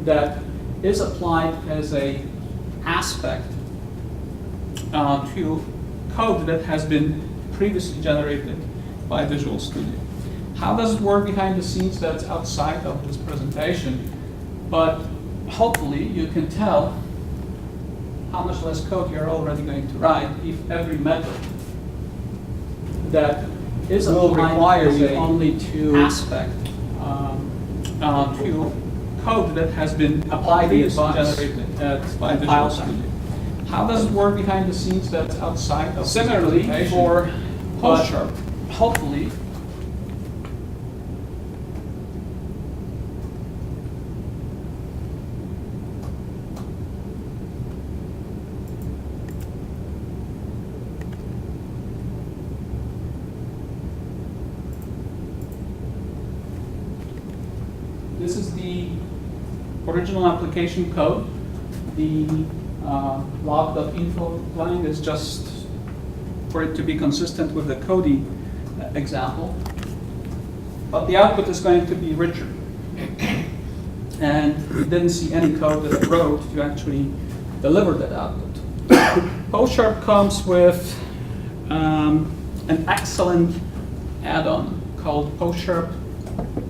that is applied as a aspect to code that has been previously generated by Visual Studio. How does it work behind the scenes? That's outside of this presentation, but hopefully you can tell how much less code you're already going to write if every method that is will require you only to aspect to code that has been applied previously generated by Visual Studio. How does it work behind the scenes? That's outside of Similarly, for PostSharp, hopefully this is the original application code. The log.info line is just for it to be consistent with the Cody example. But the output is going to be richer. And we didn't see any code that I wrote to actually deliver that output. PostSharp comes with an excellent add-on called PostSharp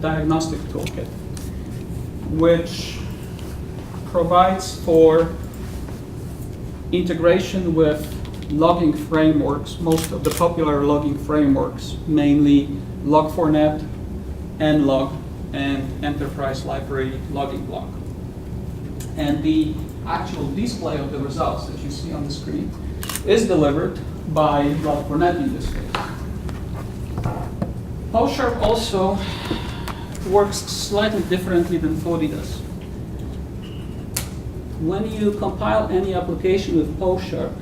Diagnostic Toolkit, which provides for integration with logging frameworks, most of the popular logging frameworks, mainly Log4net, nlog, and Enterprise Library Logging Block. And the actual display of the results that you see on the screen is delivered by Log4net in this case. PostSharp also works slightly differently than Fodi does. When you compile any application with PostSharp,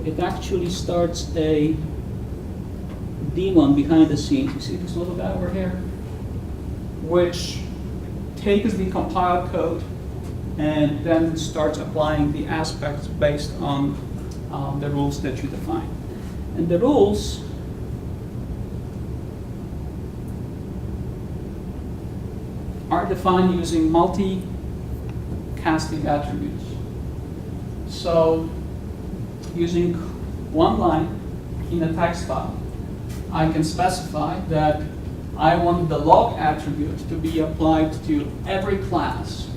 it actually starts a daemon behind the scenes. You see this little guy over here? Which takes the compiled code and then starts applying the aspects based on the rules that you define. And the rules are defined using multi-casting attributes. So, using one line in a text file, I can specify that I want the log attribute to be applied to every class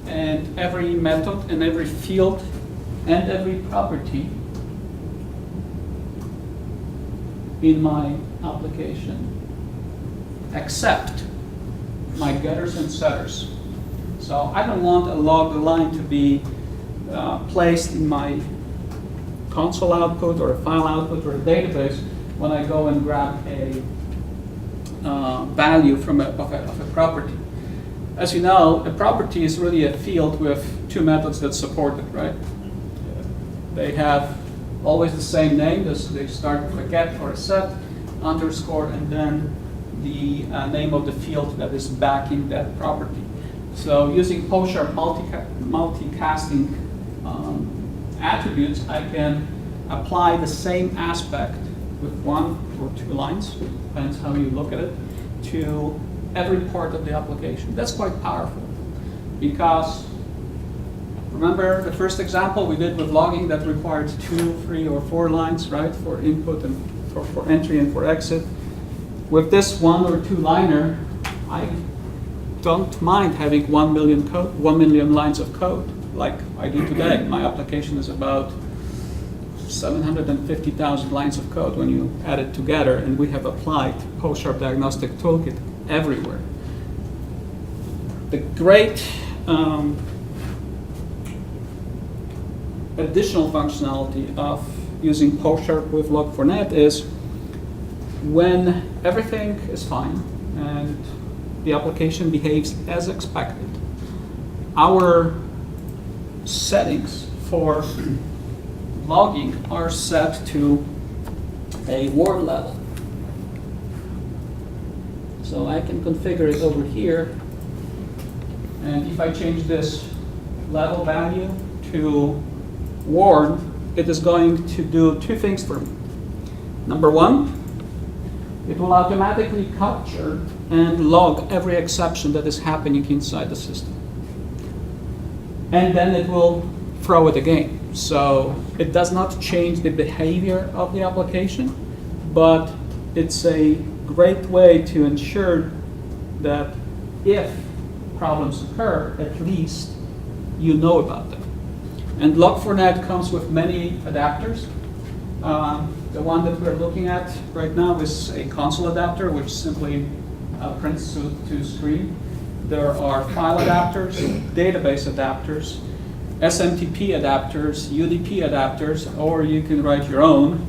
and every method and every field and every property in my application, except my getters and setters. So I don't want a log line to be placed in my console output or a file output or a database when I go and grab a value from of a property. As you know, a property is really a field with two methods that support it, right? They have always the same name. They start with a get or a set, underscore, and then the name of the field that is backing that property. So using PostSharp multicasting attributes, I can apply the same aspect with one or two lines, depends how you look at it, to every part of the application. That's quite powerful because remember the first example we did with logging that required 2, 3, or 4 lines, right, for input and for entry and for exit. With this 1 or 2 liner, I don't mind having 1 million lines of code like I do today. My application is about 750,000 lines of code when you add it together, and we have applied PostSharp Diagnostic Toolkit everywhere. The great additional functionality of using PostSharp with Log4net is when everything is fine and the application behaves as expected, our settings for logging are set to a word level. So I can configure it over here, and if I change this level value to word, it is going to do 2 things for me. Number 1, it will automatically capture and log every exception that is happening inside the system. And then it will throw it again. So it does not change the behavior of the application, but it's a great way to ensure that if problems occur, at least you know about them. And Log4net comes with many adapters. The one that we're looking at right now is a console adapter, which simply prints to screen. There are file adapters, database adapters, SMTP adapters, UDP adapters, or you can write your own.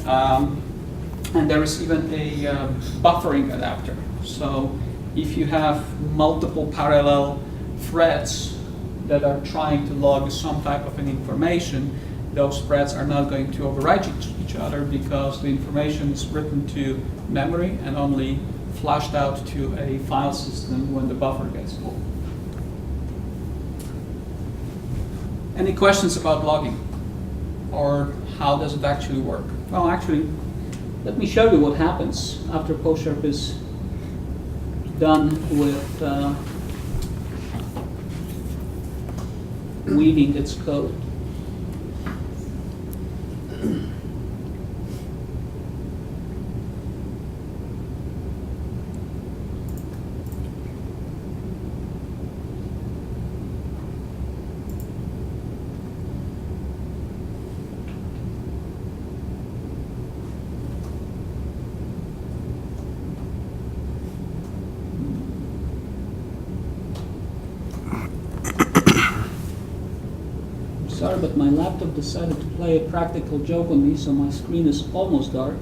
And there is even a buffering adapter. So if you have multiple parallel threads that are trying to log some type of an information, those threads are not going to overwrite each other because the information is written to memory and only flashed out to a file system when the buffer gets full. Any questions about logging? Or how does it actually work? Well, actually, let me show you what happens after PostSharp is done with weaving its code. Sorry, but my laptop decided to play a practical joke on me, so my screen is almost dark.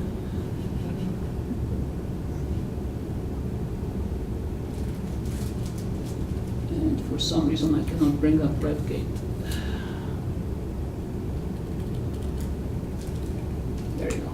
And for some reason I cannot bring up Redgate. There you go.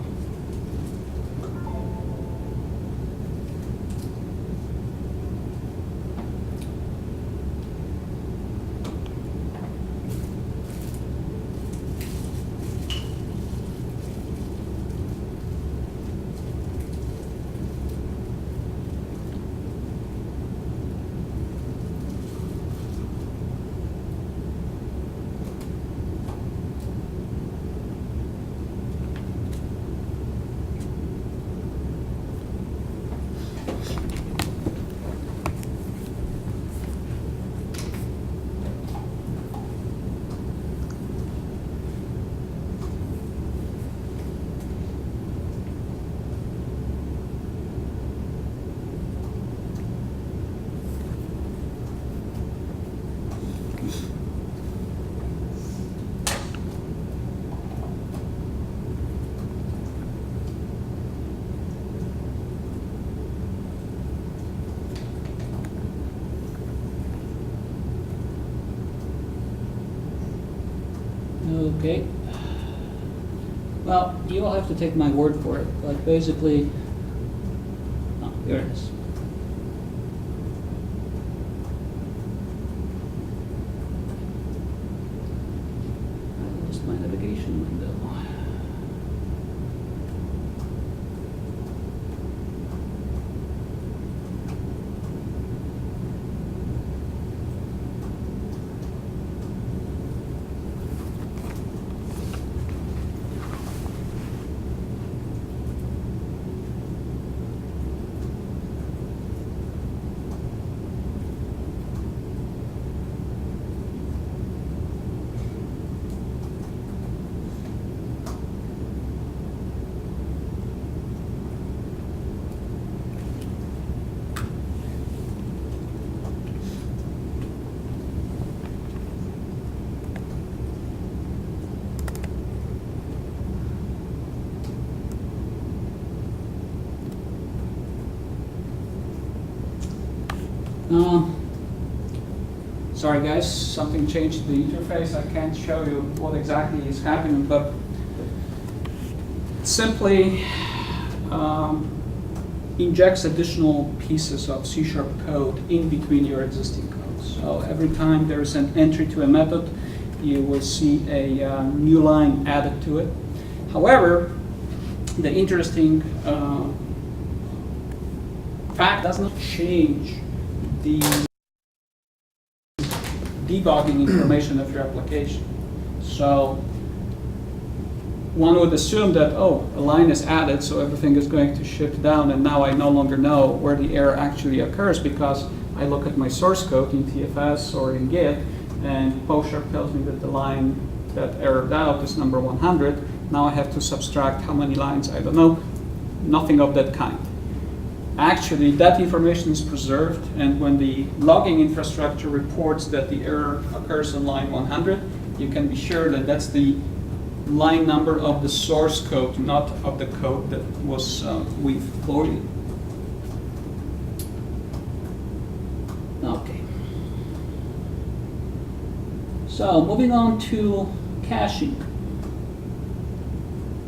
Okay. Well, you'll have to take my word for it, but basically, oh, here it is. I lost my navigation window. Sorry guys, something changed the interface. I can't show you what exactly is happening, but simply injects additional pieces of C# code in between your existing code. So every time there is an entry to a method, you will see a new line added to it. However, the interesting fact does not change the debugging information of your application. So one would assume that, oh, a line is added, so everything is going to shift down, and now I no longer know where the error actually occurs because I look at my source code in TFS or in Git, and PostSharp tells me that the line that errored out is number 100. Now I have to subtract how many lines, I don't know, nothing of that kind. Actually, that information is preserved, and when the logging infrastructure reports that the error occurs on line 100, you can be sure that that's the line number of the source code, not of the code that was we've loaded. Okay. So moving on to caching.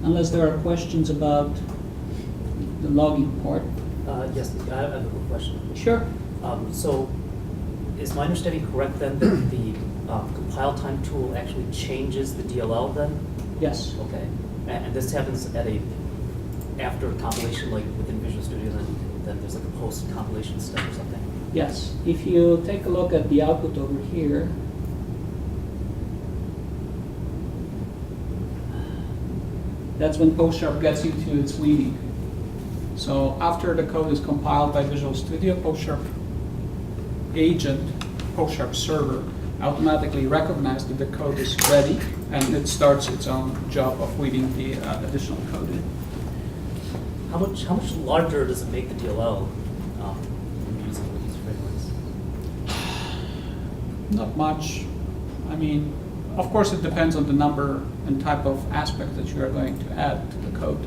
Unless there are questions about the logging part. Yes, I have a quick question. Sure. So, is my understanding correct then that the compile time tool actually changes the DLL then? Yes. Okay. And this happens at after compilation, like within Visual Studio, then there's like a post compilation step or something? Yes. If you take a look at the output over here, that's when PostSharp gets into its weaving. So after the code is compiled by Visual Studio, PostSharp agent, PostSharp server, automatically recognizes that the code is ready, and it starts its own job of weaving the additional code in. How much larger does it make the DLL when using these frameworks? Not much. I mean, of course, it depends on the number and type of aspect that you are going to add to the code.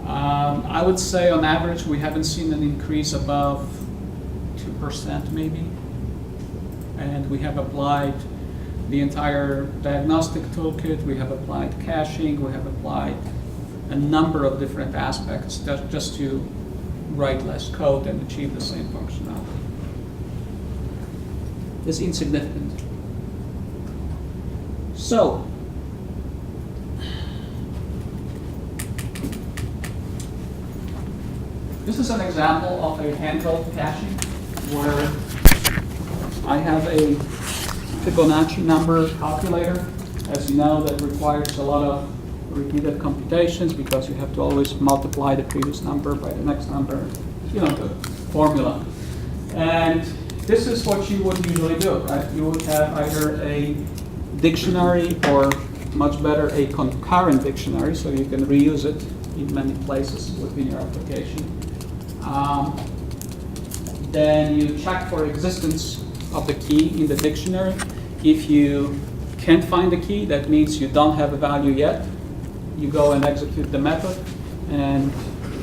I would say on average we haven't seen an increase above 2% maybe, and we have applied the entire diagnostic toolkit, we have applied caching, we have applied a number of different aspects just to write less code and achieve the same functionality. It's insignificant. So, this is an example of a handheld caching where I have a Fibonacci number calculator. As you know, that requires a lot of repeated computations because you have to always multiply the previous number by the next number, you know, the formula. And this is what you would usually do, right? You would have either a dictionary or, much better, a concurrent dictionary, so you can reuse it in many places within your application. Then you check for existence of the key in the dictionary. If you can't find the key, that means you don't have a value yet. You go and execute the method, and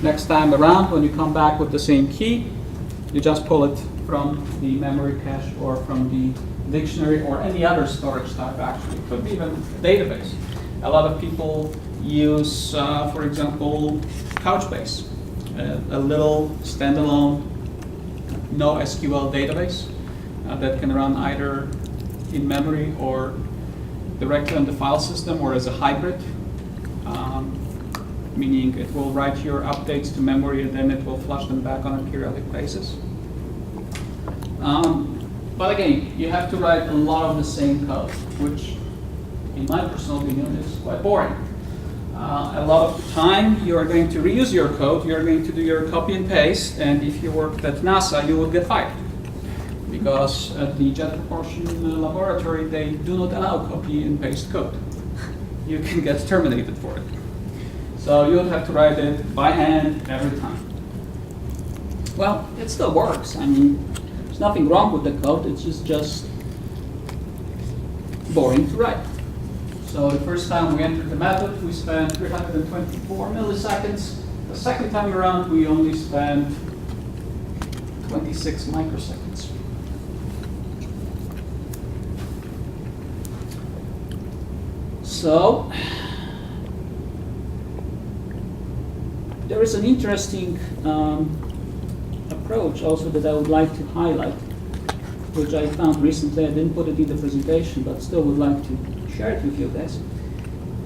next time around when you come back with the same key, you just pull it from the memory cache or from the dictionary or any other storage type actually. It could be even database. A lot of people use, for example, Couchbase, a little standalone NoSQL database that can run either in memory or directly on the file system or as a hybrid, meaning it will write your updates to memory and then it will flush them back on a periodic basis. But again, you have to write a lot of the same code, which in my personal opinion is quite boring. A lot of the time you are going to reuse your code, you are going to do your copy and paste, and if you worked at NASA, you would get fired. Because at the Jet Propulsion Laboratory, they do not allow copy and paste code. You can get terminated for it. So you would have to write it by hand every time. Well, it still works. I mean, there's nothing wrong with the code, it's just boring to write. So the first time we entered the method, we spent 324 milliseconds. The second time around, we only spent 26 microseconds. So there is an interesting approach also that I would like to highlight, which I found recently. I didn't put it in the presentation, but still would like to share it with you guys.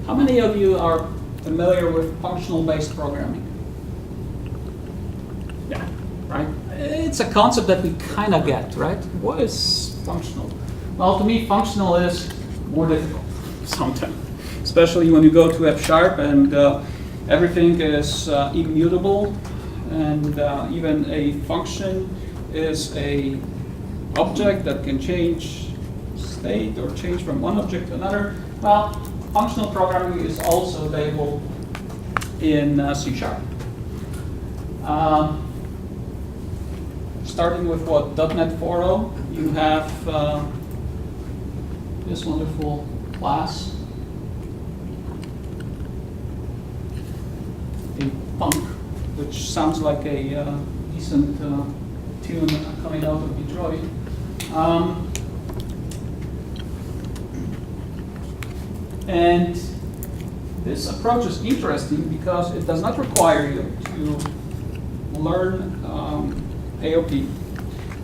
How many of you are familiar with functional-based programming? Yeah, right? it's a concept that we kind of get, right? What is functional? Well, to me, functional is more difficult sometimes, especially when you go to F# and everything is immutable, and even a function is a object that can change state or change from one object to another. Well, functional programming is also available in C#. Starting with what, .NET 4.0, you have this wonderful class, a func, which sounds like a decent tune coming out of Detroit. And this approach is interesting because it does not require you to learn AOP.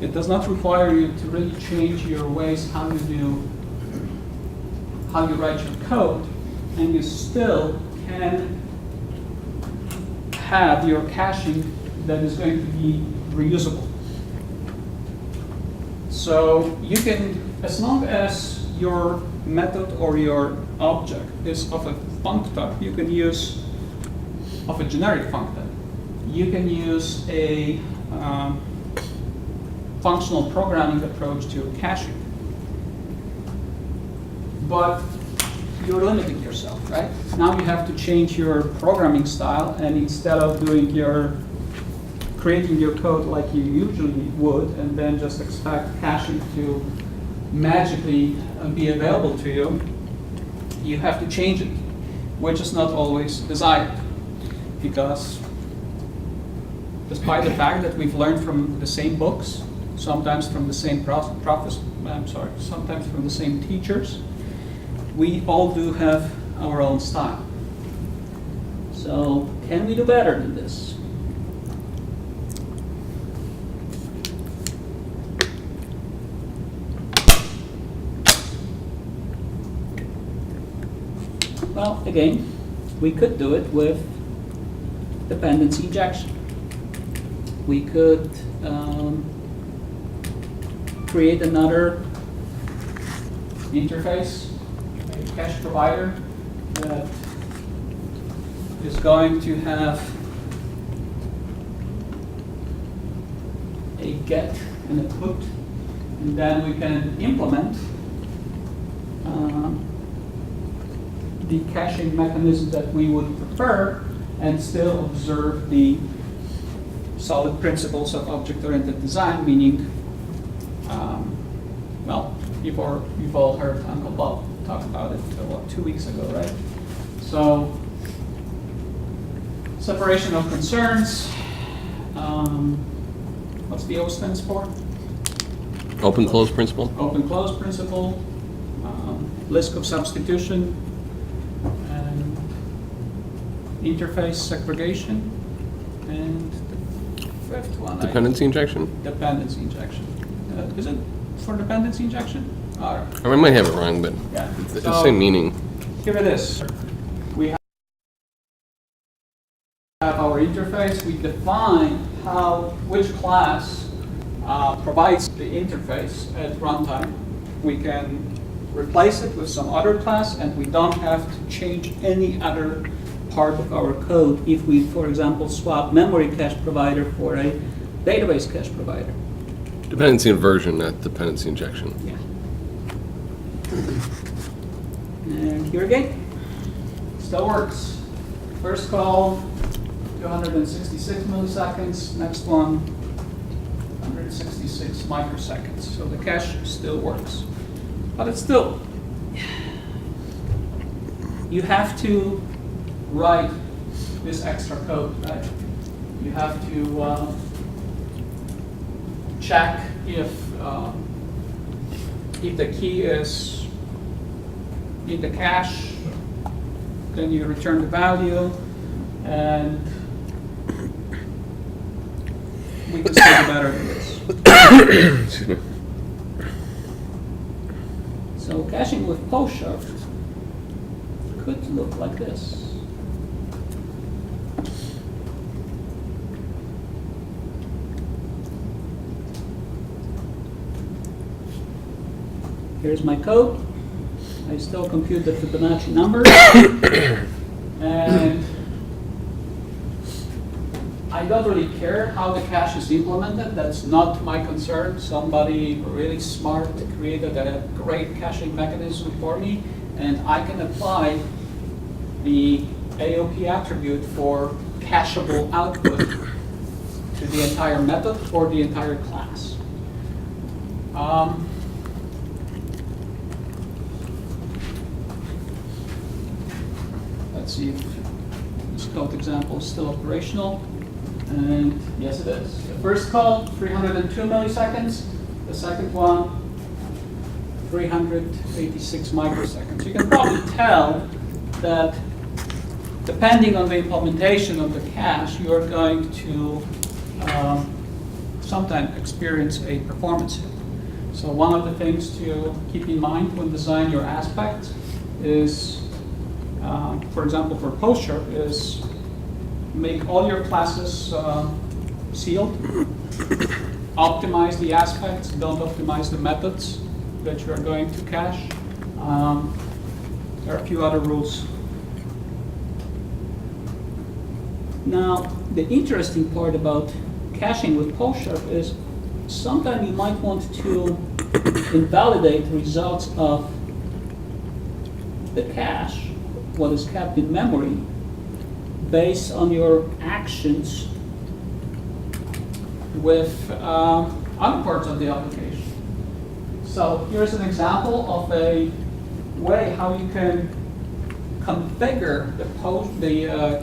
It does not require you to really change your ways how you write your code, and you still can have your caching that is going to be reusable. So you can, as long as your method or your object is of a func type, you can use, of a generic func type, you can use a functional programming approach to caching. But you're limiting yourself, right? Now you have to change your programming style, and instead of creating your code like you usually would, and then just expect caching to magically be available to you, you have to change it, which is not always desired, because despite the fact that we've learned from the same books, sometimes from the same sometimes from the same teachers, we all do have our own style. So can we do better than this? Well, again, we could do it with dependency injection. We could create another interface, a cache provider that is going to have a get and a put, and then we can implement the caching mechanism that we would prefer and still observe the solid principles of object-oriented design, meaning, well, you've all heard Uncle Bob talk about it, 2 weeks ago, right? So, separation of concerns. What's the O stands for? Open-close principle? Open-close principle, list of substitution, and interface segregation, and the fifth one. Dependency injection? Dependency injection. Is it for dependency injection? All right. I might have it wrong, but Yeah. it's the So, same meaning. Here it is. We have our interface. We define which class provides the interface at runtime. We can replace it with some other class, and we don't have to change any other part of our code if we, for example, swap memory cache provider for a database cache provider. Dependency inversion, not dependency injection. Yeah. And here again, still works. First call, 266 milliseconds. Next one, 166 microseconds. So the cache still works. But it's still, you have to write this extra code, right? You have to check if the key is in the cache, then you return the value, and we can still do better than this. Excuse me. So caching with PostShove could look like this. Here's my code. I still compute the Fibonacci numbers. And I don't really care how the cache is implemented. That's not my concern. Somebody really smart created a great caching mechanism for me, and I can apply the AOP attribute for cacheable output to the entire method or the entire class. Let's see if this code example is still operational. And yes, it is. The first call, 302 milliseconds. The second one, 386 microseconds. You can probably tell that depending on the implementation of the cache, you are going to sometimes experience a performance hit. So one of the things to keep in mind when designing your aspects is, for example, for PostSharp, is make all your classes sealed. Optimize the aspects, don't optimize the methods that you are going to cache. There are a few other rules. Now, the interesting part about caching with PostSharp is sometimes you might want to invalidate results of the cache, what is kept in memory, based on your actions with other parts of the application. So here's an example of a way how you can configure the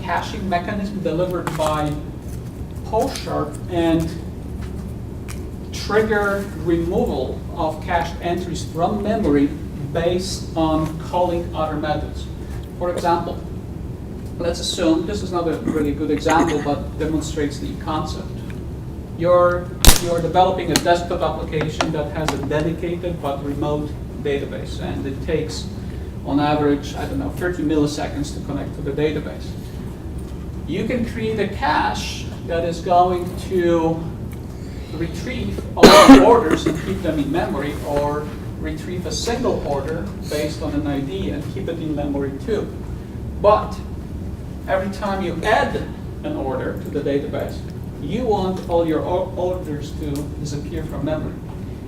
caching mechanism delivered by PostSharp and trigger removal of cached entries from memory based on calling other methods. For example, let's assume, this is not a really good example, but demonstrates the concept. You're developing a desktop application that has a dedicated but remote database, and it takes, on average, 30 milliseconds to connect to the database. You can create a cache that is going to retrieve all the orders and keep them in memory, or retrieve a single order based on an ID and keep it in memory too. But every time you add an order to the database, you want all your orders to disappear from memory.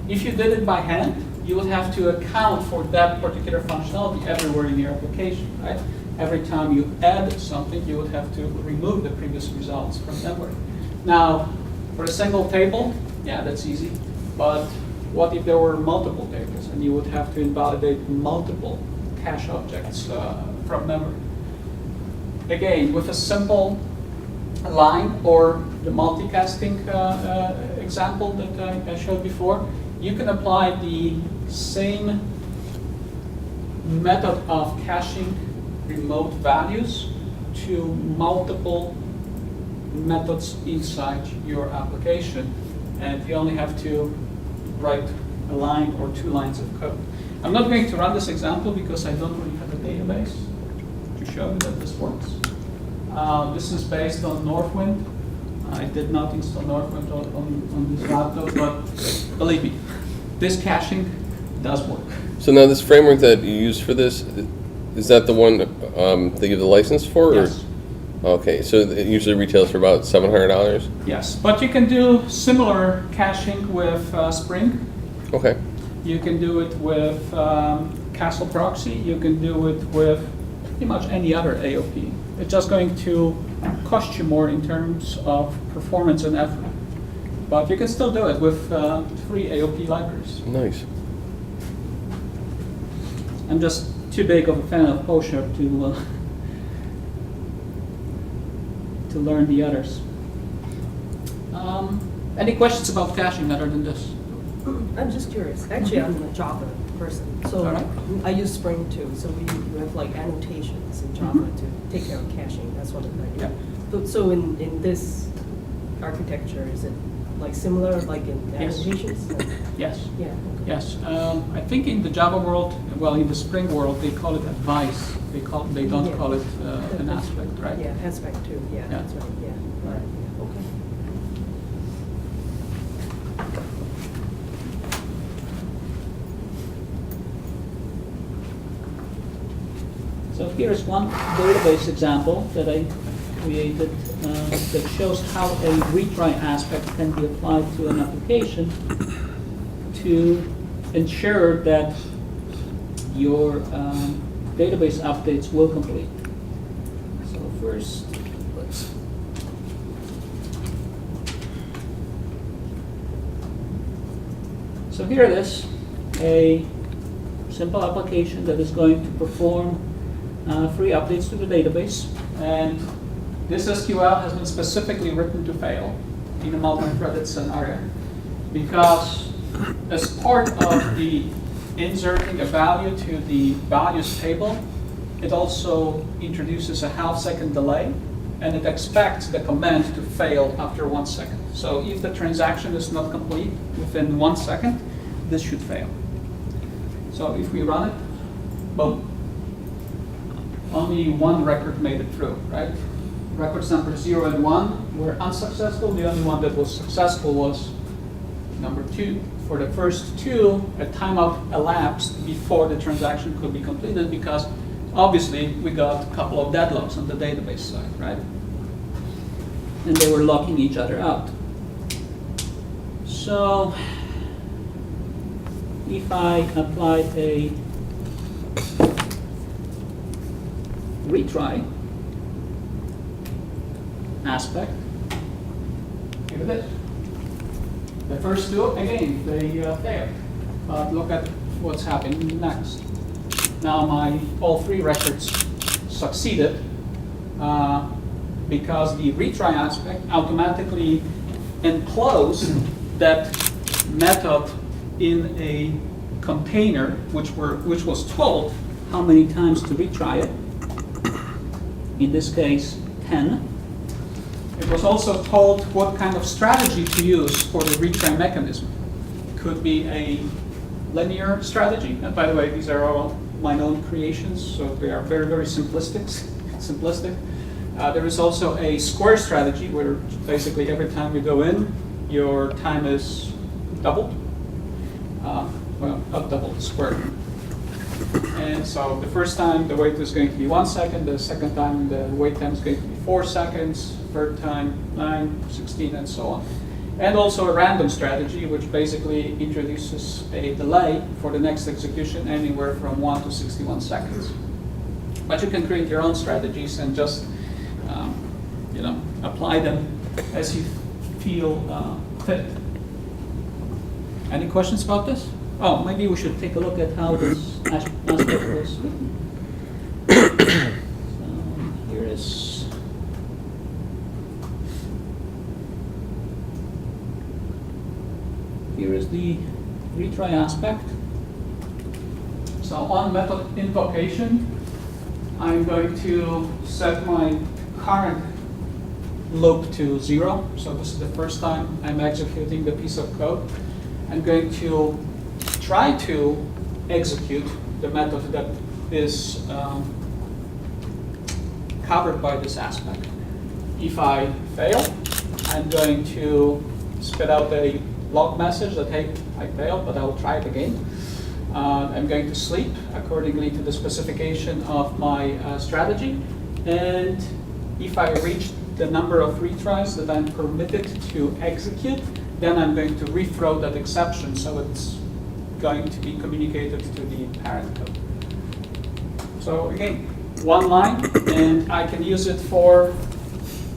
If you did it by hand, you would have to account for that particular functionality everywhere in your application, right? Every time you add something, you would have to remove the previous results from memory. Now, for a single table, yeah, that's easy. But what if there were multiple tables and you would have to invalidate multiple cache objects from memory? Again, with a simple line or the multicasting example that I showed before, you can apply the same method of caching remote values to multiple methods inside your application, and you only have to write a line or 2 lines of code. I'm not going to run this example because I don't really have a database to show you that this works. This is based on Northwind. I did not install Northwind on this laptop, but believe me, this caching does work. So now this framework that you use for this, is that the one they give the license for? Yes. Or? Okay, so it usually retails for about $700? Yes, but you can do similar caching with Spring. Okay. You can do it with Castle Proxy. You can do it with pretty much any other AOP. It's just going to cost you more in terms of performance and effort. But you can still do it with free AOP libraries. Nice. I'm just too big of a fan of PostSharp to learn the others. Any questions about caching other than this? I'm just curious. Actually, I'm a Java person, so Alright. I use Spring too. So we have like annotations in Java to take care of caching. That's what I do. Yeah. So in this architecture, is it like similar, like in Yes. annotations? Yes. Yeah. Okay. Yes. I think in the Java world, well, in the Spring world, they call it advice. They don't Yeah. call it an aspect, right? Yeah, aspect too. Yeah, Yeah. that's right. Yeah. Right. Okay. here's one database example that I created that shows how a retry aspect can be applied to an application to ensure that your database updates will complete. So first, let's. So here it is, a simple application that is going to perform free updates to the database. And this SQL has been specifically written to fail in a multi-threaded scenario because as part of the inserting a value to the values table, it also introduces a half-second delay, and it expects the command to fail after 1 second. So if the transaction is not complete within 1 second, this should fail. So if we run it, well, only one record made it through, right? Records number 0 and 1 were unsuccessful. The only one that was successful was number 2. For the first 2, a timeout elapsed before the transaction could be completed because obviously we got a couple of deadlocks on the database side, right? And they were locking each other out. So if I apply a retry aspect, here it is. The first 2, again, they failed. But look at what's happening next. Now all 3 records succeeded because the retry aspect automatically enclosed that method in a container which was told how many times to retry it. In this case, 10. It was also told what kind of strategy to use for the retry mechanism. It could be a linear strategy. And by the way, these are all my own creations, so they are very, very simplistic. There is also a square strategy where basically every time you go in, your time is doubled. Well, not doubled, squared. And so the first time the wait is going to be 1 second, the second time the wait time is going to be 4 seconds, third time 9, 16, and so on. And also a random strategy, which basically introduces a delay for the next execution anywhere from 1 to 61 seconds. But you can create your own strategies and just apply them as you feel fit. Any questions about this? Oh, maybe we should take a look at how this aspect was written. So here is. Here is the retry aspect. So on method invocation, I'm going to set my current loop to 0. So this is the first time I'm executing the piece of code. I'm going to try to execute the method that is covered by this aspect. If I fail, I'm going to spit out a log message that, hey, I failed, but I'll try it again. I'm going to sleep accordingly to the specification of my strategy. And if I reach the number of retries that I'm permitted to execute, then I'm going to rethrow that exception, so it's going to be communicated to the parent code. So again, one line, and I can use it for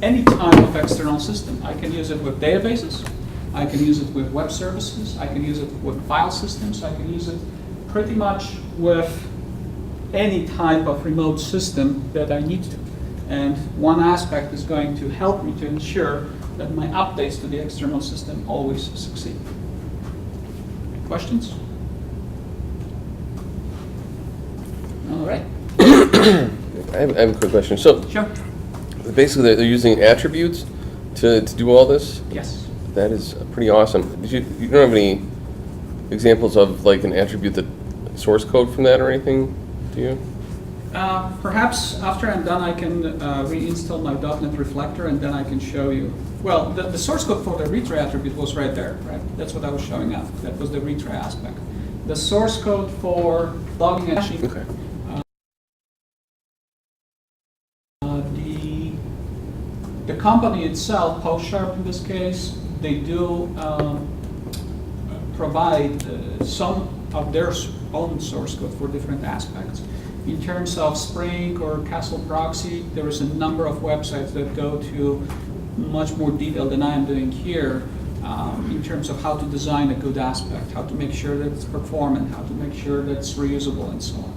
any type of external system. I can use it with databases, I can use it with web services, I can use it with file systems, I can use it pretty much with any type of remote system that I need to. And one aspect is going to help me to ensure that my updates to the external system always succeed. Questions? All right. I have a quick question. So, Sure. basically, they're using attributes to do all this? Yes. That is pretty awesome. You don't have any examples of like an attribute that source code from that or anything, do you? Perhaps after I'm done, I can reinstall my .NET Reflector, and then I can show you. Well, the source code for the retry attribute was right there, right? That's what I was showing up. That was the retry aspect. The source code for logging and hashing. Okay. company itself, PostSharp in this case, they do provide some of their own source code for different aspects. In terms of Spring or Castle Proxy, there is a number of websites that go to much more detail than I am doing here in terms of how to design a good aspect, how to make sure that it's performant, how to make sure that it's reusable, and so on.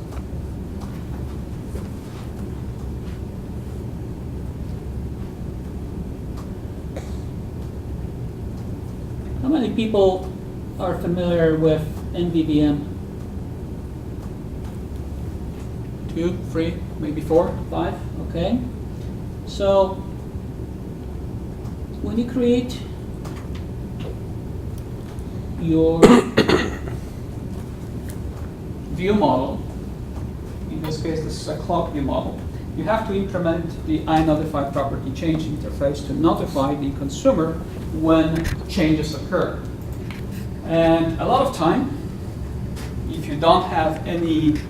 How many people are familiar with NVVM? 2, 3, maybe 4. 5, okay. So when you create your View model, in this case this is a clock view model, you have to implement the iNotify property change interface to notify the consumer when changes occur. And a lot of time, if you don't have any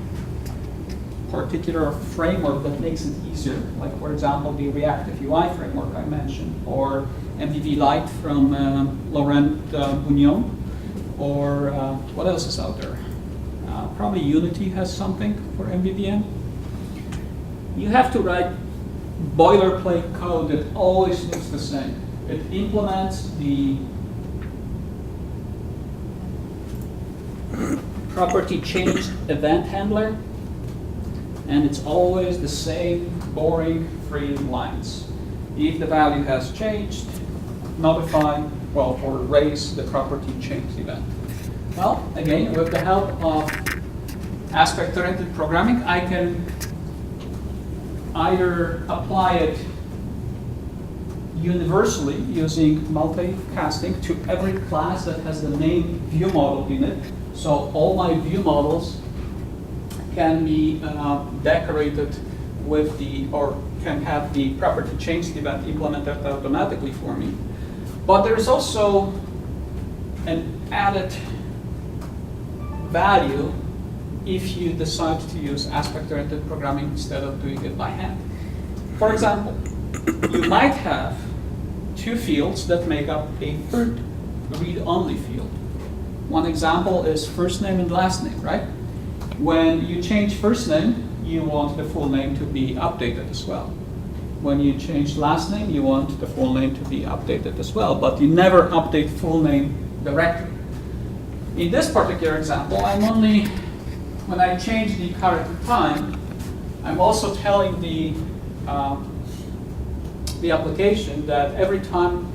particular framework that makes it easier, like for example the reactive UI framework I mentioned, or MVV Lite from Laurent Bugnon, or what else is out there? Probably Unity has something for MVVM. You have to write boilerplate code that always looks the same. It implements the property change event handler, and it's always the same boring 3 lines. If the value has changed, notify, well, or raise the property change event. Well, again, with the help of aspect-oriented programming, I can either apply it universally using multicasting to every class that has the main view model in it. So all my view models can be decorated with the, or can have the property change event implemented automatically for me. But there's also an added value if you decide to use aspect-oriented programming instead of doing it by hand. For example, you might have 2 fields that make up a third read-only field. One example is first name and last name, right? When you change first name, you want the full name to be updated as well. When you change last name, you want the full name to be updated as well, but you never update full name directly. In this particular example, I'm only, when I change the current time, I'm also telling the application that every time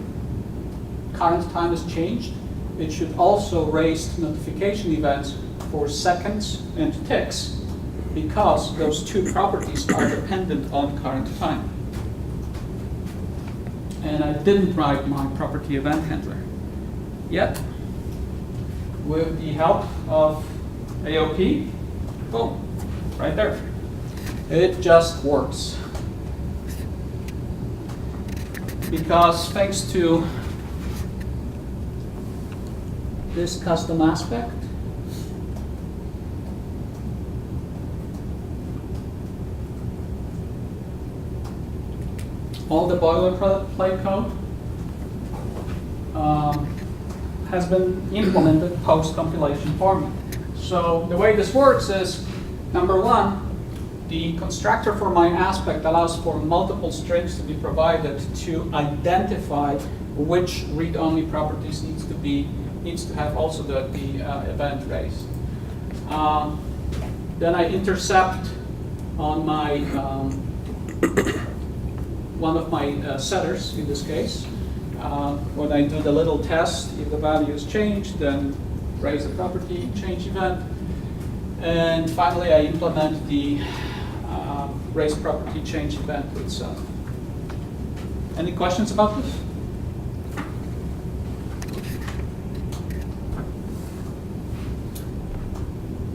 current time is changed, it should also raise notification events for seconds and ticks, because those 2 properties are dependent on current time. And I didn't write my property event handler yet. With the help of AOP, boom, right there. It just works. Because thanks to this custom aspect, all the boilerplate code has been implemented post-compilation format. So the way this works is, number 1, the constructor for my aspect allows for multiple strings to be provided to identify which read-only properties needs to have also the event raised. Then I intercept on my one of my setters in this case. When I do the little test, if the value is changed, then raise the property change event. And finally, I implement the raise property change event itself. Any questions about this?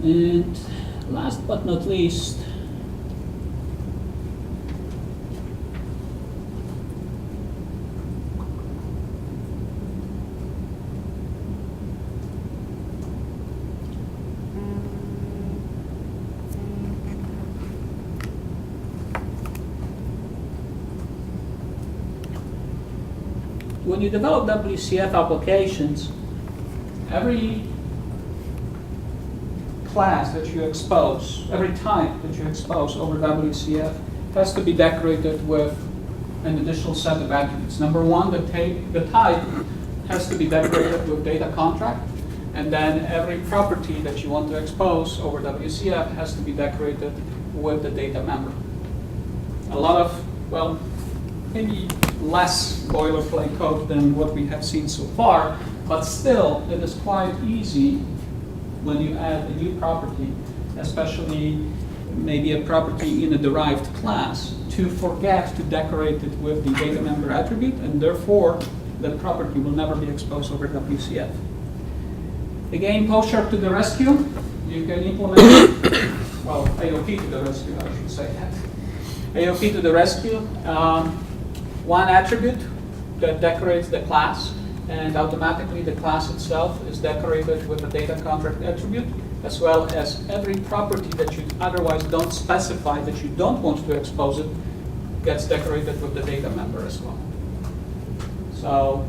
and last but not least, when you develop WCF applications, every class that you expose, every type that you expose over WCF has to be decorated with an additional set of attributes. Number one, the type has to be decorated with data contract, and then every property that you want to expose over WCF has to be decorated with the data member. A lot of, well, maybe less boilerplate code than what we have seen so far, but still, it is quite easy when you add a new property, especially maybe a property in a derived class, to forget to decorate it with the data member attribute, and therefore, that property will never be exposed over WCF. Again, PostSharp to the rescue. You can implement, well, AOP to the rescue, I should say that. AOP to the rescue. One attribute that decorates the class, and automatically the class itself is decorated with a data contract attribute, as well as every property that you otherwise don't specify that you don't want to expose it gets decorated with the data member as well. So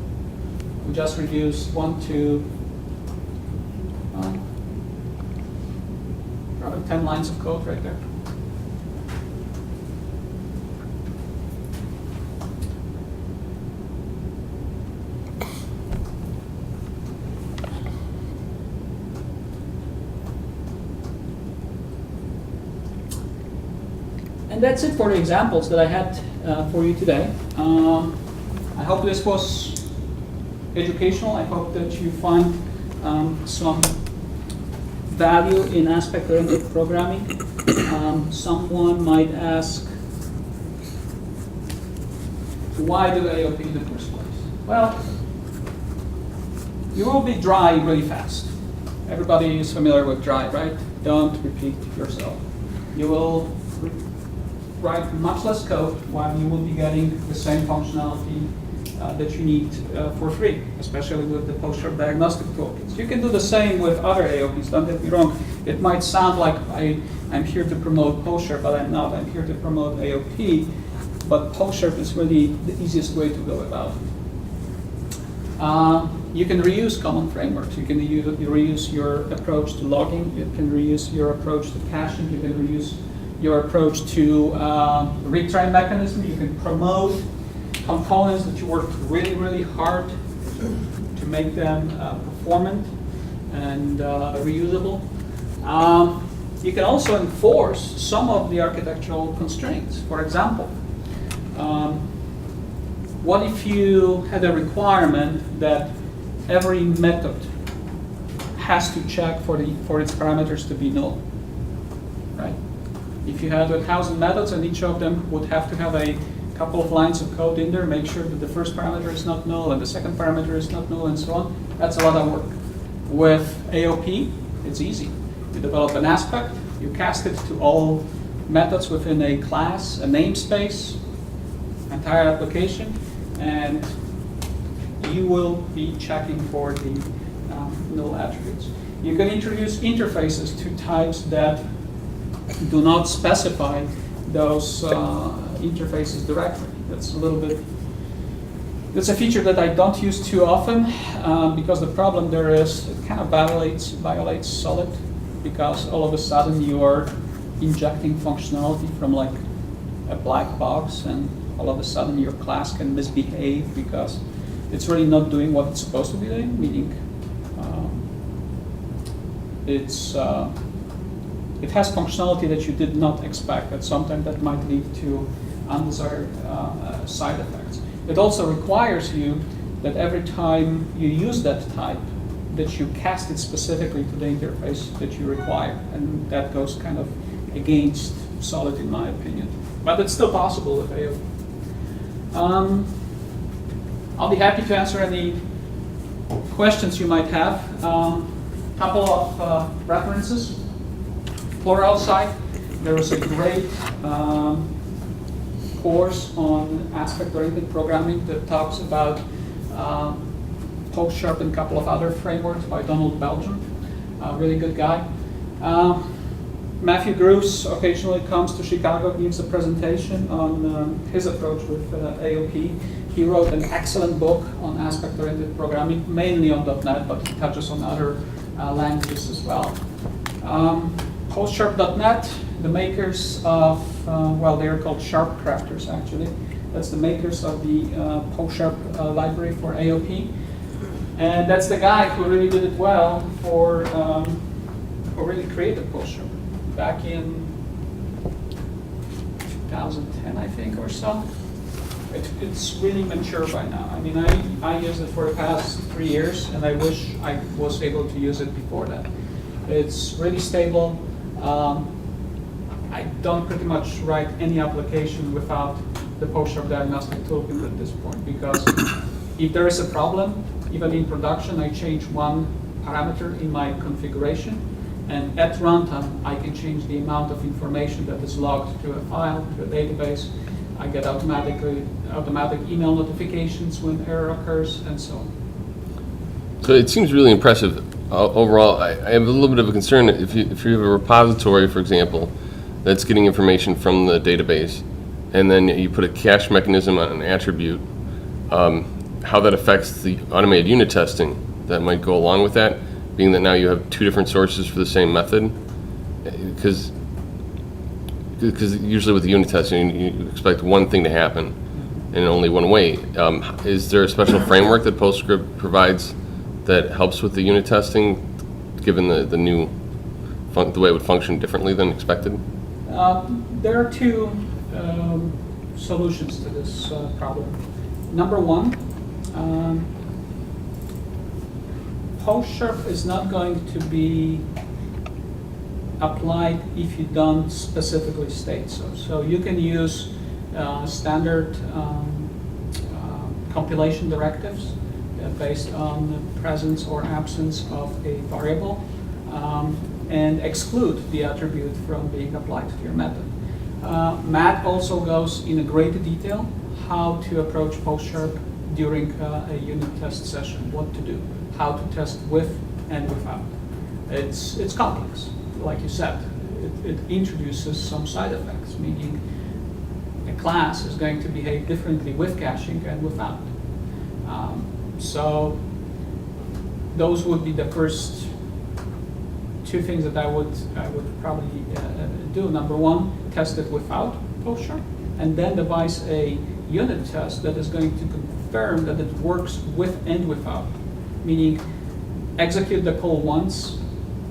we just reduced probably 10 lines of code right there. And that's it for the examples that I had for you today. I hope this was educational. I hope that you find some value in aspect-oriented programming. Someone might ask, why do AOP in the first place? Well, you will be dry really fast. Everybody is familiar with dry, right? Don't repeat yourself. You will write much less code while you will be getting the same functionality that you need for free, especially with the PostSharp diagnostic toolkits. You can do the same with other AOPs, don't get me wrong. It might sound like I'm here to promote PostSharp, but I'm not. I'm here to promote AOP, but PostSharp is really the easiest way to go about it. You can reuse common frameworks. You can reuse your approach to logging. You can reuse your approach to caching. You can reuse your approach to retrain mechanism. You can promote components that you worked really, really hard to make them performant and reusable. You can also enforce some of the architectural constraints. For example, what if you had a requirement that every method has to check for its parameters to be null, right? If you had 1,000 methods and each of them would have to have a couple of lines of code in there, make sure that the first parameter is not null and the second parameter is not null and so on, that's a lot of work. With AOP, it's easy. You develop an aspect, you cast it to all methods within a class, a namespace, entire application, and you will be checking for the null attributes. You can introduce interfaces to types that do not specify those interfaces directly. That's a feature that I don't use too often because the problem there is it kind of violates solid, because all of a sudden you are injecting functionality from like a black box, and all of a sudden your class can misbehave because it's really not doing what it's supposed to be doing, meaning it has functionality that you did not expect, but sometimes that might lead to undesired side effects. It also requires you that every time you use that type, that you cast it specifically to the interface that you require, and that goes kind of against solid in my opinion. But it's still possible with AOP. I'll be happy to answer any questions you might have. Couple of references. Pluralsight, there was a great course on aspect-oriented programming that talks about PostSharp and a couple of other frameworks by Donald Belgium, a really good guy. Matthew Gruss occasionally comes to Chicago, gives a presentation on his approach with AOP. He wrote an excellent book on aspect-oriented programming, mainly on .NET, but he touches on other languages as well. PostSharp.NET, the makers of, well, they're called Sharp Crafters, actually. That's the makers of the PostSharp library for AOP. And that's the guy who really did it well for, who really created PostSharp back in 2010, I think, or so. It's really mature by now. I mean, I use it for the past 3 years, and I wish I was able to use it before that. It's really stable. I don't pretty much write any application without the PostSharp diagnostic toolkit at this point, because if there is a problem, even in production, I change one parameter in my configuration, and at runtime, I can change the amount of information that is logged to a file, to a database. I get automatic email notifications when error occurs, and so on. So it seems really impressive. Overall, I have a little bit of a concern. If you have a repository, for example, that's getting information from the database, and then you put a cache mechanism on an attribute, how that affects the automated unit testing that might go along with that, being that now you have two different sources for the same method, because usually with the unit testing, you expect one thing to happen in only one way. Is there a special framework that PostScript provides that helps with the unit testing, given the new the way it would function differently than expected? There are two solutions to this problem. Number one, PostSharp is not going to be applied if you don't specifically state so. So you can use standard compilation directives based on the presence or absence of a variable and exclude the attribute from being applied to your method. Matt also goes in a great detail how to approach PostSharp during a unit test session, what to do, how to test with and without. It's complex. Like you said, it introduces some side effects, meaning a class is going to behave differently with caching and without. So those would be the first two things that I would probably do. Number one, test it without PostSharp, and then devise a unit test that is going to confirm that it works with and without, meaning execute the call once,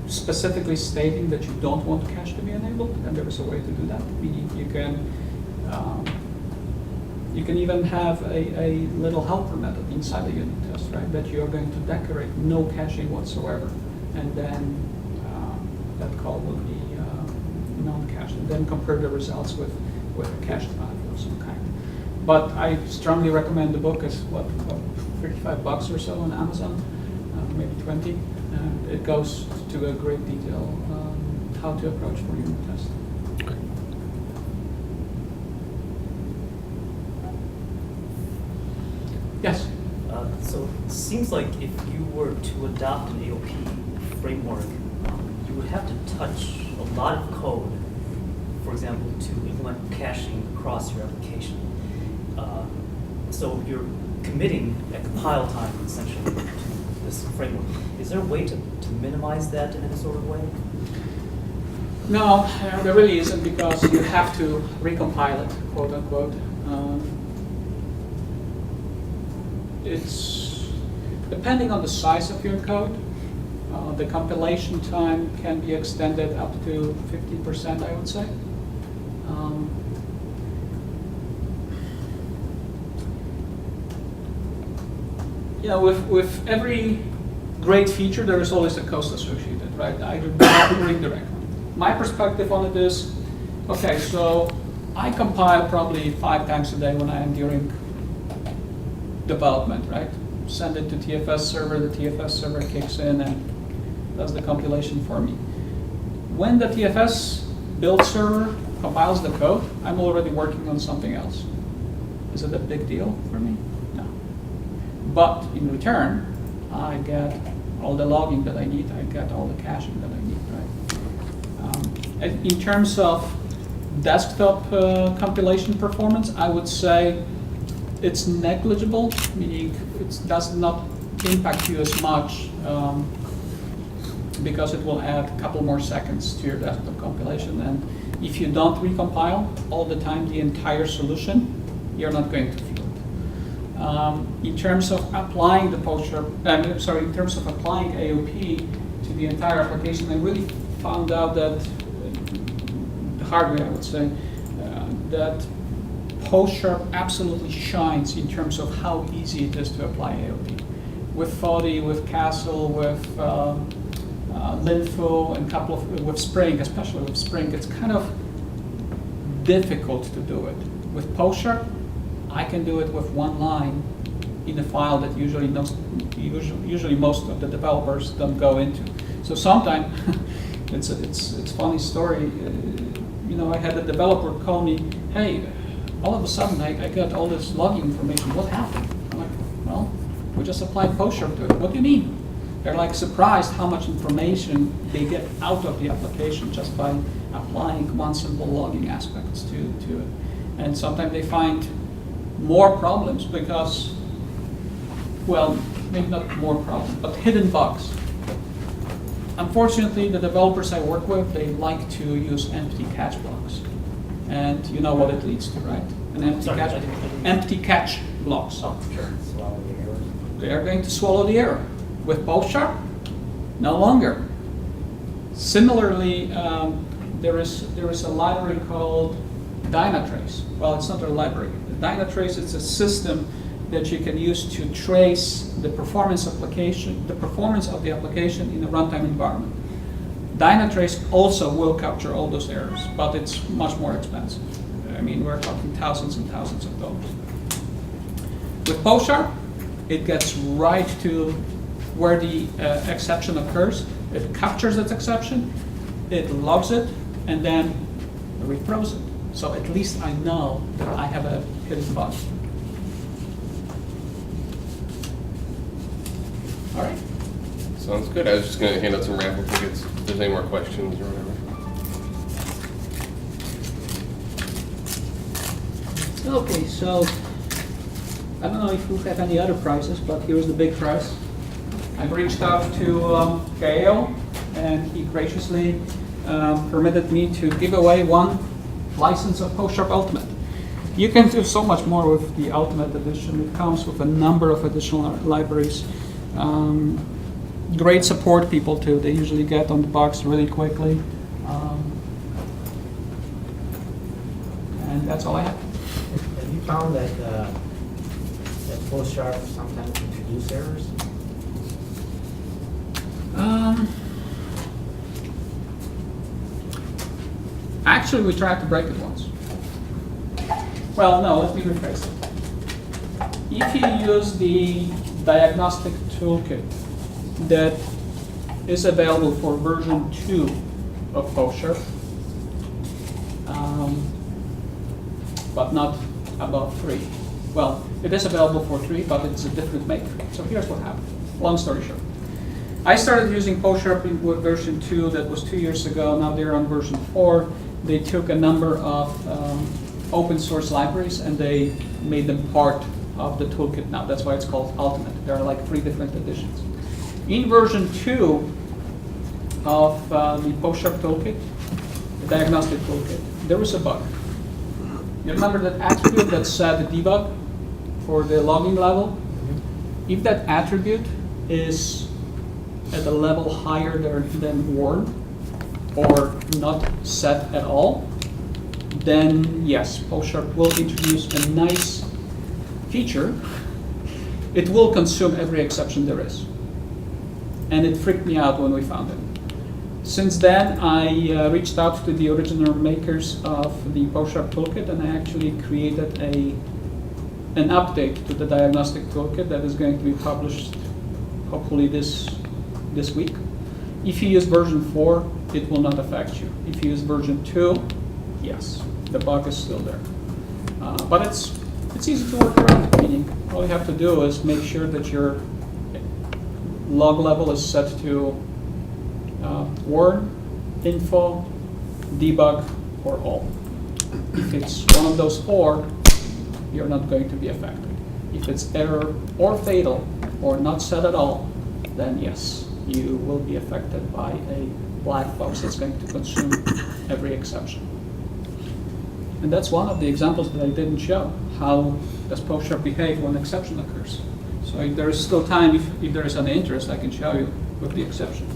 specifically stating that you don't want cache to be enabled, and there is a way to do that. Meaning you can even have a little helper method inside the unit test, right? That you are going to decorate no caching whatsoever, and then that call will be non-cached, and then compare the results with a cached value of some kind. But I strongly recommend the book. It's what $35 or so on Amazon, maybe 20. And it goes to a great detail how to approach for unit test. Yes? So it seems like if you were to adopt an AOP framework, you would have to touch a lot of code, for example, to implement caching across your application. So you're committing at compile time, essentially, to this framework. Is there a way to minimize that in any sort of way? No, there really isn't, because you have to recompile it, quote unquote. It's depending on the size of your code. The compilation time can be extended up to 50%, I would say. With every great feature, there is always a cost associated, right? Either direct or indirect. My perspective on it is, okay, so I compile probably 5 times a day when I am during development, right? Send it to TFS server, the TFS server kicks in and does the compilation for me. When the TFS build server compiles the code, I'm already working on something else. Is it a big deal for me? No. But in return, I get all the logging that I need, I get all the caching that I need, right? In terms of desktop compilation performance, I would say it's negligible, meaning it does not impact you as much because it will add a couple more seconds to your desktop compilation. And if you don't recompile all the time the entire solution, you're not going to feel it. In terms of applying the in terms of applying AOP to the entire application, I really found out that the hard way, I would say, that PostSharp absolutely shines in terms of how easy it is to apply AOP. With Foddy, with Castle, with Linfo, and with Spring, especially with Spring, it's kind of difficult to do it. With PostSharp, I can do it with one line in a file that usually most of the developers don't go into. So sometimes it's a funny story. I had a developer call me, hey, all of a sudden I got all this logging information. What happened? I'm like, well, we just applied PostSharp to it. What do you mean? They're like surprised how much information they get out of the application just by applying one simple logging aspects to it. And sometimes they find more problems because, well, maybe not more problems, but hidden bugs. Unfortunately, the developers I work with, they like to use empty catch blocks. And you know what it leads to, right? An empty catch blocks. Oh, sure. Swallow the errors. They are going to swallow the error. With PostSharp, no longer. Similarly, there is a library called Dynatrace. Well, it's not a library. Dynatrace is a system that you can use to trace the performance of the application in a runtime environment. Dynatrace also will capture all those errors, but it's much more expensive. I mean, we're talking thousands and thousands of dollars. With PostSharp, it gets right to where the exception occurs. It captures that exception, it logs it, and then rethrows it. So at least I know that I have a hidden bug. All right. Sounds good. I was just going to hand out some raffle tickets if there's any more questions or whatever. Okay, so I don't know if you have any other prizes, but here's the big prize. I've reached out to Gael, and he graciously permitted me to give away one license of PostSharp Ultimate. You can do so much more with the Ultimate Edition. It comes with a number of additional libraries. Great support people too. They usually get on the box really quickly. And that's all I have. Have you found that PostSharp sometimes introduce errors? Actually, we tried to break it once. Well, no, let me rephrase it. If you use the diagnostic toolkit that is available for version 2 of PostSharp, but not above 3. Well, it is available for 3, but it's a different maker. So here's what happened. Long story short. I started using PostSharp with version 2, that was 2 years ago. Now they're on version 4. They took a number of open source libraries and they made them part of the toolkit now. That's why it's called Ultimate. There are like 3 different editions. In version 2 of the PostSharp toolkit, the diagnostic toolkit, there was a bug. You remember that attribute that said debug for the logging level? If that attribute is at a level higher than warn, or not set at all, then yes, PostSharp will introduce a nice feature. It will consume every exception there is. And it freaked me out when we found it. Since then, I reached out to the original makers of the PostSharp toolkit, and I actually created an update to the diagnostic toolkit that is going to be published hopefully this week. If you use version 4, it will not affect you. If you use version 2, yes, the bug is still there. But it's easy to work around, meaning all you have to do is make sure that your log level is set to warn, info, debug, or all. If it's one of those 4, you're not going to be affected. If it's error or fatal or not set at all, then yes, you will be affected by a black box that's going to consume every exception. And that's one of the examples that I didn't show. How does PostShare behave when exception occurs? So if there is still time, if there is any interest, I can show you with the exception.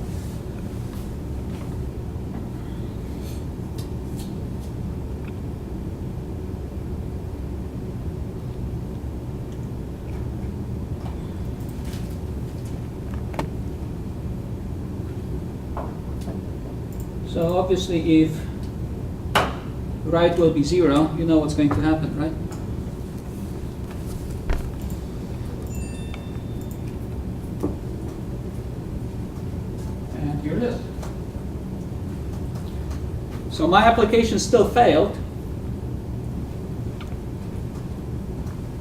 So obviously if right will be 0, you know what's going to happen, right? And here it is. So my application still failed.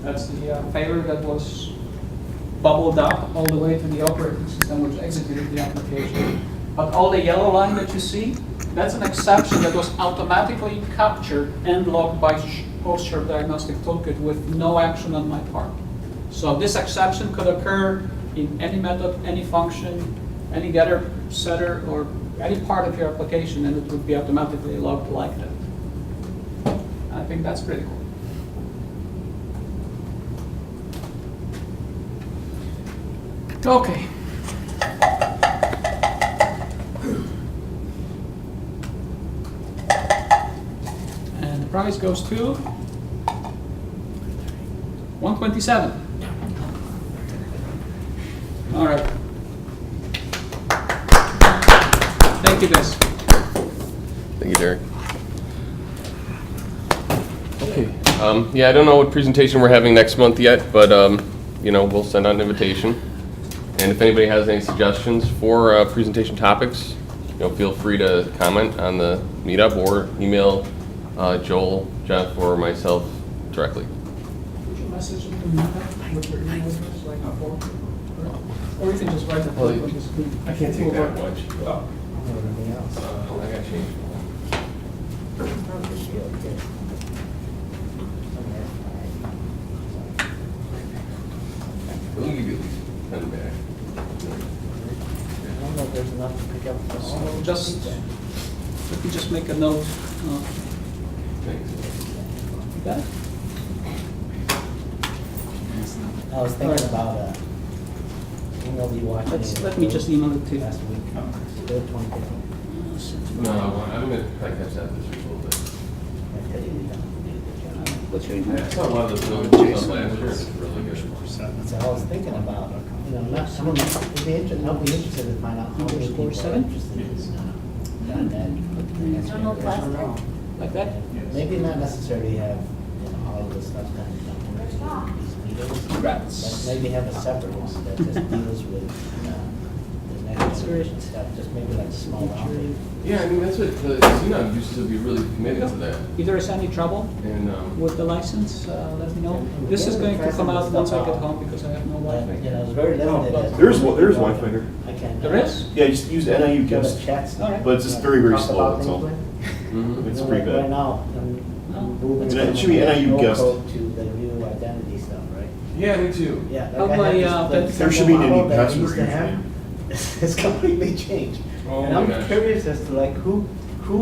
That's the failure that was bubbled up all the way to the operating system which executed the application. But all the yellow line that you see, that's an exception that was automatically captured and logged by PostShare Diagnostic Toolkit with no action on my part. So this exception could occur in any method, any function, any getter, setter, or any part of your application, and it would be automatically logged like that. I think that's pretty cool. Okay. And the prize goes to 127. All right. Thank you, guys. Thank you, Derek. Okay. Yeah, I don't know what presentation we're having next month yet, but you know, we'll send out an invitation. And if anybody has any suggestions for presentation topics, you know, feel free to comment on the meetup or email Joel, Jeff, or myself directly. Would you message them to me with your email address, like before? Or you can just write it. Well, on the screen. I can't take that much. Oh. Everything else. I got changed. We'll give you at least 10 back. I don't know if there's enough to pick up. for all So of them. just, let me just make a note. Thanks. You got it? I was thinking about email you watching. Let me just email it to you. Last week. Still 2015. No, I'm going to probably catch that this week a little bit. I tell you, you did a good What's your I email? saw a lot of those notes stuff last year. It's really good. job. So I was thinking about, you know, not, I don't know, I'll be interested to find out how many people are 7? interested in that. Like that? Maybe not necessarily have, you know, all of the stuff done in these meetings. Right. But maybe have a separate one that just deals with, the next generation stuff, just maybe like a small round. Yeah, I mean, that's what the CNOB used to be really committed to that. If there is any trouble And, with the license, let me know. This is going to come out once I get home because I have no But, Wi-Fi. you know, it's very limited. There's Wi-Fi there. I can't. There is? Yeah, just use NIU Go to guest. chats. All right. But it's just very, very Talk slow, about that's all. things Mhm. It's with. pretty Right bad. now, I'm moving. It should be from NIU no guest. code to the new identity stuff, right? Yeah, me too. Yeah. How like I my, have this, like, There should be an model NIU that I password used to have. It's completely changed. Oh And my I'm gosh. curious as to like who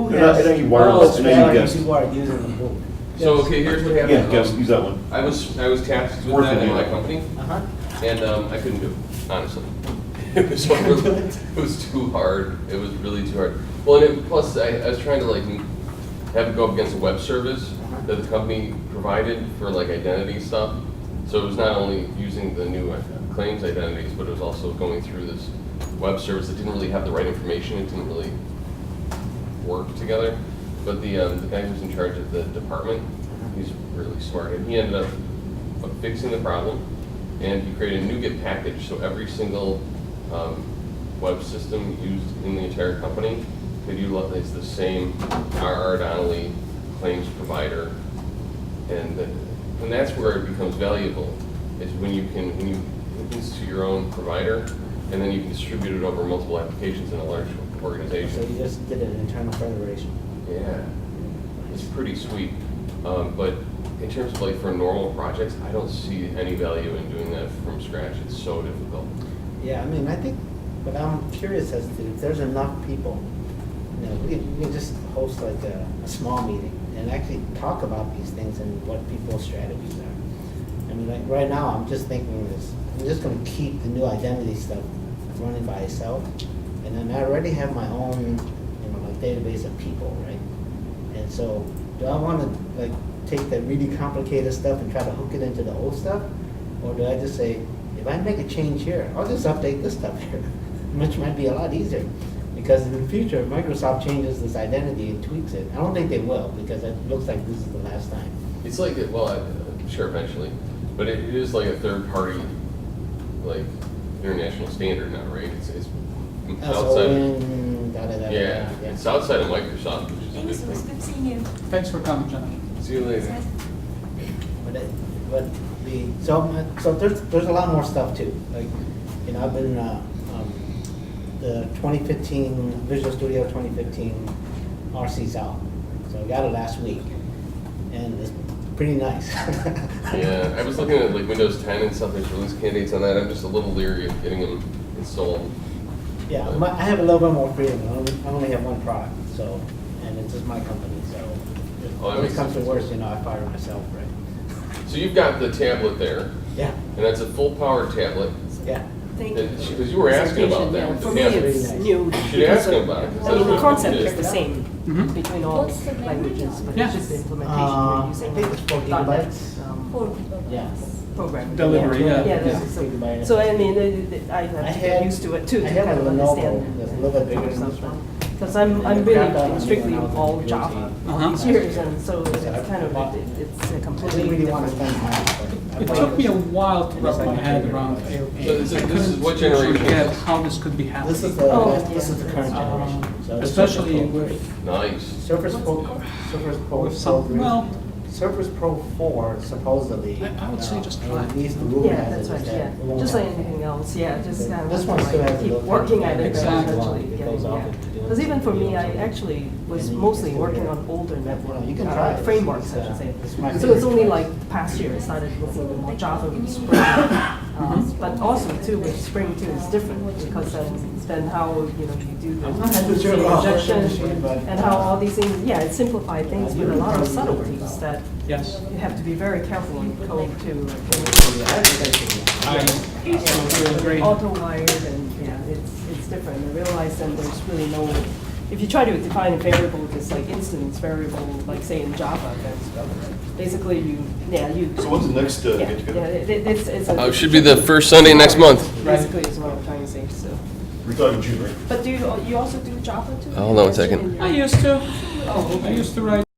They're not has. NIU wireless, what NIU strategy guest. people are using the book. So, okay, here's what happened. Yeah, guest, use that one. I was tasked with Worth that it, in my yeah. company, Uh-huh. and I couldn't do it, honestly. It was really, it was too hard. It was really too hard. Well, and plus I was trying to like have it go up against a web service that the company provided for like identity stuff. So it was not only using the new claims identities, but it was also going through this web service that didn't really have the right information. It didn't really work together. But the guy who's in charge of the department, he's really smart, and he ended up fixing the problem. And he created a NuGet package, so every single web system used in the entire company could utilize the same R.R. Donnelly claims provider. And that's where it becomes valuable, is when you hook this to your own provider, and then you can distribute it over multiple applications in a large So organization. you just did an internal federation. Yeah, it's pretty sweet. But in terms of like for normal projects, I don't see any value in doing that from scratch. It's so difficult. Yeah, I mean, I think, but I'm curious as to if there's enough people, we can just host like a small meeting and actually talk about these things and what people's strategies are. I mean, like, right now, I'm just thinking this, I'm just gonna keep the new identity stuff running by itself. And then I already have my own, like database of people, right? And so, do I wanna like take that really complicated stuff and try to hook it into the old stuff? Or do I just say, if I make a change here, I'll just update this stuff here, which might be a lot easier. Because in the future, if Microsoft changes this identity and tweaks it, I don't think they will, because it looks like this is the last time. It's like, well, I'm sure eventually, but it is like a third party, like international standard now, right? It's outside. Yeah, it's outside of Microsoft, which is a good Thanks, it was thing. good seeing you. Thanks for coming, Jenna. See you later. So there's a lot more stuff too. Like, I've been the 2015 Visual Studio 2015 RC's out, so I got it last week, and it's pretty nice. Yeah, I was looking at like Windows 10 and stuff. There's release candidates on that. I'm just a little leery of getting them installed. Yeah, I have a little bit more freedom. I only have one product, so, and it's just my company, so if Oh, that it makes comes to sense. worst, I fire myself, right? So you've got the tablet there, Yeah, and that's a full power tablet. yeah. Thank you. Because you were asking about Presentation, that. yeah. For me, Yeah. it's new. You should because ask him of- about it, 'cause I mean, that's the what concept it is is. the same Mhm. between all What's the languages, but Yeah. it's just the implementation we're using. I think it's 4 gigabytes. For Yeah. Program. Delivery, yeah. Yeah, Yeah. so I mean, I have to get used to it too, to I had kind a of Lenovo understand. that's a little bit bigger than this one. Because I'm And really the background strictly when I was in all New Java Jersey. all these years, and so it's I kind of, bought- it's a I completely didn't really want to different. spend money. It took me a while to wrap my head around AOP. So this is- I this is couldn't what generation is get this? how this could be happening. This is the Oh, this is the current yeah. generation. So the Especially Surface Pro with, Nice. Surface Pro, Surface Pro, with some, well, Surface Pro 4 supposedly. I would say just try. At least the rumor Yeah, has that's it right, is that yeah. it won't Just like have- anything else, yeah, just kind of This one still has a keep little working at it, Exactly. and eventually It getting, goes off yeah. if you're doing Because even for me, I something. actually was And you mostly can working still on older network You can try it. frameworks, I It's, should say. it's my So it's favorite. only like past year I started looking at more Java with Spring. But also too with Spring too, it's different because then how, you do the I'm not too sure about injection virtual machine, but- and how all these things, yeah, it simplified things with a lot of subtleties that yes. you have to be very careful in code to Yeah, I think I should- I agree. auto-wired and, yeah, it's different. I realize that there's really no, if you try to define a variable that's like instance variable, like say in Java, then basically you. So when's the next Yeah, get together? it's a. It should be the first Sunday next month. Basically is what I'm trying to say, so. We're talking June, right? But do you also do Java too? Hold on one second. In your- I used to. I used to write